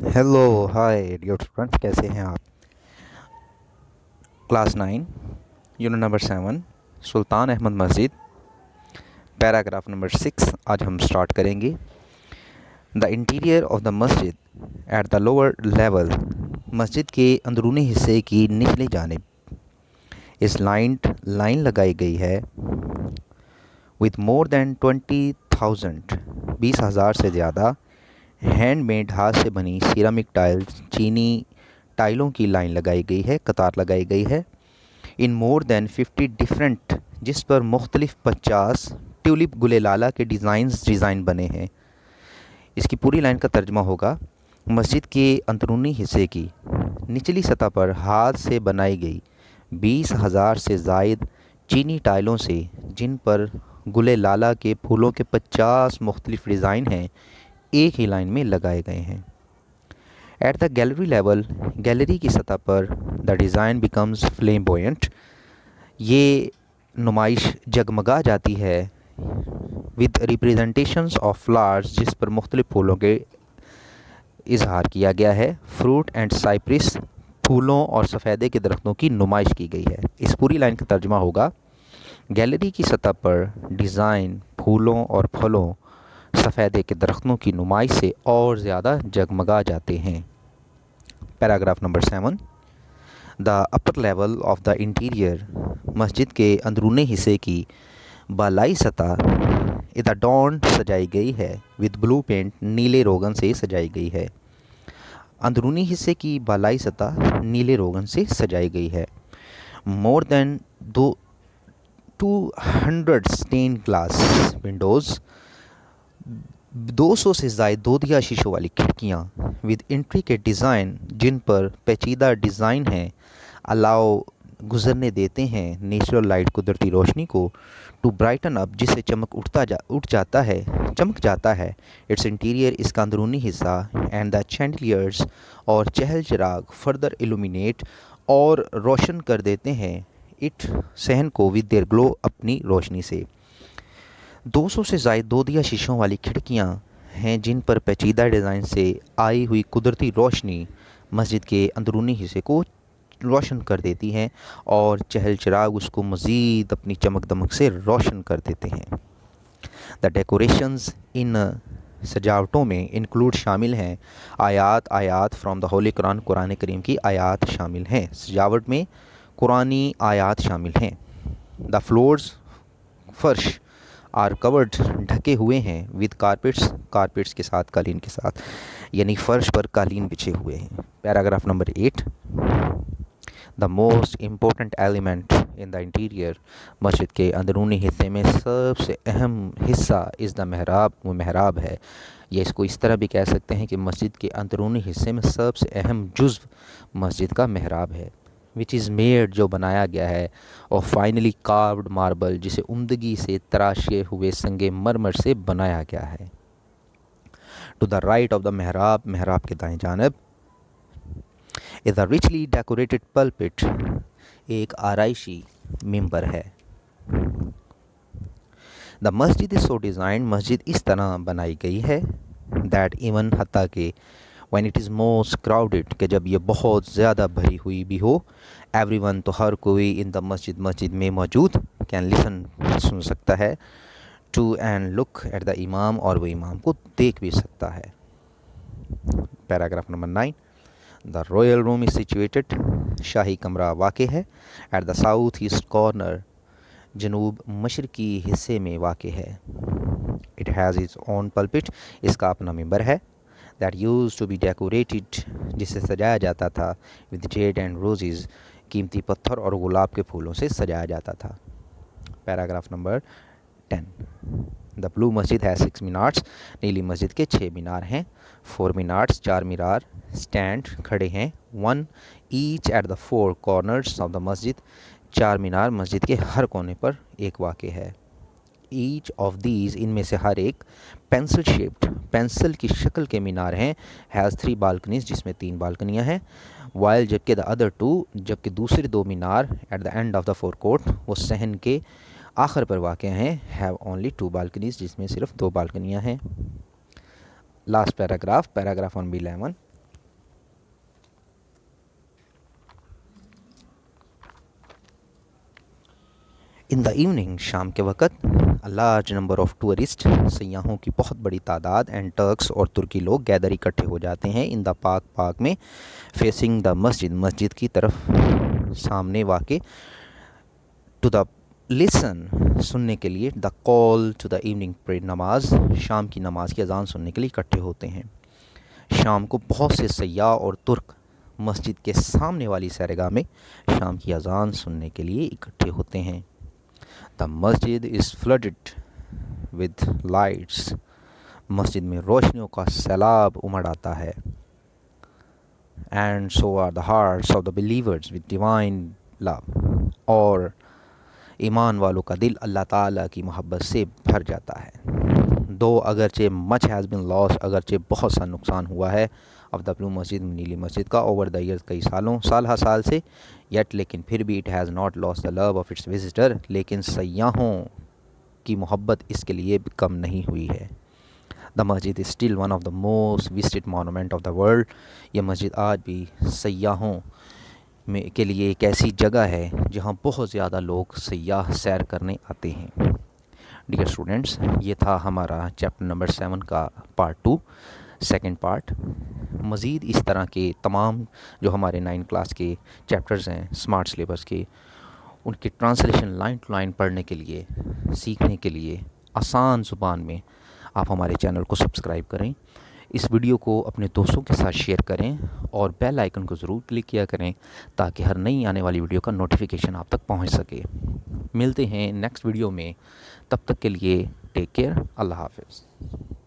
Hello hi dear students, कैसे हैं आप। क्लास 9 यूनिट नंबर 7 सुल्तान अहमद मस्जिद पैराग्राफ नंबर 6 आज हम स्टार्ट करेंगे। द इंटीरियर ऑफ द मस्जिद एट द लोअर लेवल। मस्जिद के अंदरूनी हिस्से की निचली जानिब इस लाइन लगाई गई है विद मोर दैन 20,000 20,000 से ज़्यादा हैंडमेड हाथ से बनी सिरामिक टाइल्स चीनी टाइलों की लाइन लगाई गई है, कतार लगाई गई है। इन मोर देन 50 डिफरेंट, जिस पर मुख्तलिफ 50 ट्यूलिप गुलेलाला के डिज़ाइन बने हैं। इसकी पूरी लाइन का तर्जमा होगा, मस्जिद के अंदरूनी हिस्से की निचली सतह पर हाथ से बनाई गई 20,000 से ज़ायद चीनी टाइलों से, जिन पर गुलेलाला के फूलों के 50 मुख्तलिफ डिज़ाइन हैं, एक ही लाइन में लगाए गए हैं। At the gallery level, gallery की सतह पर द डिज़ाइन बिकम्स फ्लेम्बोयेंट। ये नुमाइश जगमगा जाती है विद रिप्रेजेंटेशंस ऑफ फ्लावर्स, जिस पर मुख्तलिफ फूलों के इजहार किया गया है। फ्रूट एंड साइप्रिस, फूलों और सफ़ेदे के दरख्तों की नुमाइश की गई है। इस पूरी लाइन का तर्जुमा होगा, गैलरी की सतह पर डिज़ाइन फूलों और फलों सफ़ेदे के दरख्तों की नुमाइश से और ज़्यादा जगमगा जाते हैं। Paragraph number 7। The upper level of the interior, मस्जिद के अंदरूनी हिस्से की बालाई सतह इद अडॉर्न्ड सजाई गई है विद ब्लू पेंट, नीले रोगन से सजाई गई है। अंदरूनी हिस्से की बालाई सतह नीले रोगन से सजाई गई है। More than 200 stained glass windows, 200 से ज़ायद दोधिया शीशों वाली खिड़कियाँ विद इंट्रिकेट डिज़ाइन, जिन पर पेचीदा डिज़ाइन हैं, अलाउ गुज़रने देते हैं नेचुरल लाइट, कुदरती रोशनी को, टू ब्राइटन अप, जिससे चमक जाता है इट्स इंटीरियर, इसका अंदरूनी हिस्सा, एंड द चैंडलियर्स, और चहल चिराग, फर्दर इल्यूमिनेट, और रोशन कर देते हैं इट, सहन को, विद देयर ग्लो, अपनी रोशनी से। 200 से ज़ायद दोधिया शीशों वाली खिड़कियाँ हैं, जिन पर पेचीदा डिज़ाइन से आई हुई कुदरती रोशनी मस्जिद के अंदरूनी हिस्से को रोशन कर देती हैं, और चहल चिराग उसको मज़ीद अपनी चमक दमक से रोशन कर देते हैं। द डेकोरेशंस, इन सजावटों में इंक्लूड शामिल हैं आयात फ्रॉम द होली कुरान, कुरान करीम की आयात शामिल हैं। सजावट में कुरानी आयात शामिल हैं। द फ्लोर्स, फर्श, आर कवर्ड, ढके हुए हैं, विद कारपेट्स के साथ, कालीन के साथ, यानी फ़र्श पर कालीन बिछे हुए हैं। Paragraph number 8। The most important element in the interior, मस्जिद के अंदरूनी हिस्से में सबसे अहम हिस्सा इज़ द महराब, वो महराब है। या इसको इस तरह भी कह सकते हैं कि मस्जिद के अंदरूनी हिस्से में सबसे अहम जुज़्व मस्जिद का महराब है। विच इज़ मेड, जो बनाया गया है, और फाइनली कार्व्ड मार्बल, जिसे उम्दगी से तराशे हुए संगे मरमर से बनाया गया है। To the right of the महराब, महराब के दाएं जानब, is a richly decorated pulpit, एक आराइशी मिंबर है। द मस्जिद इज़ सो डिज़ाइन, मस्जिद इस तरह बनाई गई है, दैट इवन, हत्ता के, when it is most crowded, कि जब ये बहुत ज़्यादा भरी हुई भी हो, everyone, तो हर कोई, इन द मस्जिद, मस्जिद में मौजूद, can listen, सुन सकता है, to and look at the इमाम, और वो इमाम को देख भी सकता है। Paragraph number 9। The royal room is situated, शाही कमरा वाक़ है, at the south east corner, जनूब मशरकी हिस्से में वाक़ है। It has its own pulpit, इसका अपना मिंबर है। That used to be decorated, जिसे सजाया जाता था, विद जेड एंड रोजेज़, कीमती पत्थर और गुलाब के फूलों से सजाया जाता था। Paragraph number 10। द ब्लू मस्जिद है 6 मीनार्स, नीली मस्जिद के 6 मीनार हैं। 4 मीनार्स, 4 मीनार, स्टैंड, खड़े हैं, 1 each at the 4 corners of the मस्जिद, 4 मीनार मस्जिद के हर कोने पर एक वाक़ है। ईच ऑफ दीज, इनमें से हर एक, पेंसिल शेप्ड, पेंसिल की शक्ल के मीनार हैं, हैज़ 3 बालकनीज, जिसमें 3 बालकनियाँ हैं। वाइल, जबकि द अदर 2, जबकि दूसरे 2 मीनार, at the end of the forecourt, वो सहन के आखिर पर वाक़ हैं, हैव ओनली 2 बालकनीज, जिसमें सिर्फ 2 बालकनियाँ हैं। Last paragraph, paragraph 11। In the evening, शाम के वक़्त, a large number of tourist, सयाहों की बहुत बड़ी तादाद, एंड टर्क्स और तुर्की लोग गैदर इकट्ठे हो जाते हैं, इन द पार्क, पार्क में, फेसिंग द मस्जिद, मस्जिद की तरफ सामने वाक़े, टू द लिसन, सुनने के लिए, the call to the evening prayer, नमाज, शाम की नमाज की अजान सुनने के लिए इकट्ठे होते हैं। शाम को बहुत से सयाह और तुर्क मस्जिद के सामने वाली सैरगाह में शाम की अजान सुनने के लिए इकट्ठे होते हैं। द मस्जिद इज़ फ्लडेड विद लाइट्स, मस्जिद में रोशनियों का सैलाब उमड़ आता है। And so are the hearts of the believers with divine love, और ईमान वालों का दिल अल्लाह ताला की मोहब्बत से भर जाता है। दो अगरचे मच हैज़ बिन लॉस, अगरचे बहुत सा नुकसान हुआ है, ऑफ द ब्लू मस्जिद, नीली मस्जिद का, ओवर द ईयर्स, कई सालों, साल से, येट, लेकिन फिर भी, it has not loss the love of its visitor, लेकिन सयाहों की मोहब्बत इसके लिए भी कम नहीं हुई है। द मस्जिद is still one of the most visited monument of the world, यह मस्जिद आज भी सयाहों में के लिए एक ऐसी जगह है जहाँ बहुत ज़्यादा लोग सयाह सैर करने आते हैं। डियर स्टूडेंट्स, ये था हमारा चैप्टर नंबर 7 का पार्ट 2, सेकंड पार्ट। मज़ीद इस तरह के तमाम जो हमारे 9 क्लास के चैप्टर्स हैं स्मार्ट सिलेबस के, उनकी ट्रांसलेशन लाइन टू लाइन पढ़ने के लिए, सीखने के लिए आसान ज़ुबान में आप हमारे चैनल को सब्सक्राइब करें, इस वीडियो को अपने दोस्तों के साथ शेयर करें और बेल आइकन को ज़रूर क्लिक किया करें ताकि हर नई आने वाली वीडियो का नोटिफिकेशन आप तक पहुंच सके। मिलते हैं नेक्स्ट वीडियो में, तब तक के लिए टेक केयर, अल्लाह हाफ़िज़।